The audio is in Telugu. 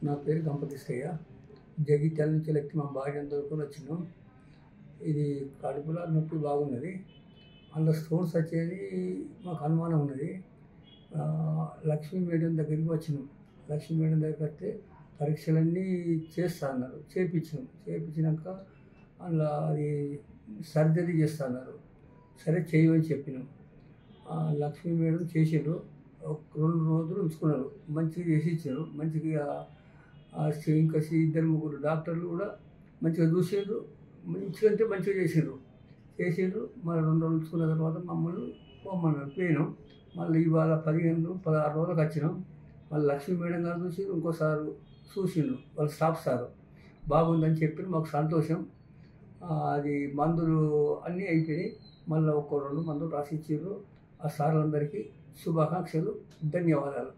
నా పేరు గంపకృష్ణయ్య. జగిత్యాల నుంచి లెక్కి మా భార్యను తోలుకొని వచ్చినాం. ఇది కడుపులో నొప్పి బాగున్నది. అందులో స్టోన్స్ వచ్చేది మాకు అనుమానం ఉన్నది. లక్ష్మీ మేడం దగ్గరికి వచ్చినాం. లక్ష్మీ మేడం దగ్గరికి వస్తే పరీక్షలన్నీ చేస్తా అన్నారు. చేయించినాక అందులో అది సర్జరీ చేస్తా అన్నారు. సరే చేయమని చెప్పినాం. లక్ష్మీ మేడం చేసిండ్రు. 2 రోజులు ఉంచుకున్నారు. మంచిగా చేసి ఇచ్చారు. మంచిగా ఇంకా 2-3 డాక్టర్లు కూడా మంచిగా చూసిండ్రు. మంచిగా అంటే మంచిగా చేసిండ్రు. మళ్ళీ 2 రోజులు ఉంచుకున్న తర్వాత మమ్మల్ని పోమన్నారు. పోయినాం. మళ్ళీ ఇవాళ 15-16 రోజులకు వచ్చినాం. మళ్ళీ లక్ష్మీ మేడం గారు చూసిండ్రు. ఇంకోసారి చూసిండ్రు వాళ్ళ స్టాఫ్ సారు. బాగుందని చెప్పి మాకు సంతోషం. అది మందులు అన్నీ అయిపోయినాయి. మళ్ళీ 1-2 మందులు రాసి ఇచ్చారు. ఆ సార్లందరికీ శుభాకాంక్షలు, ధన్యవాదాలు.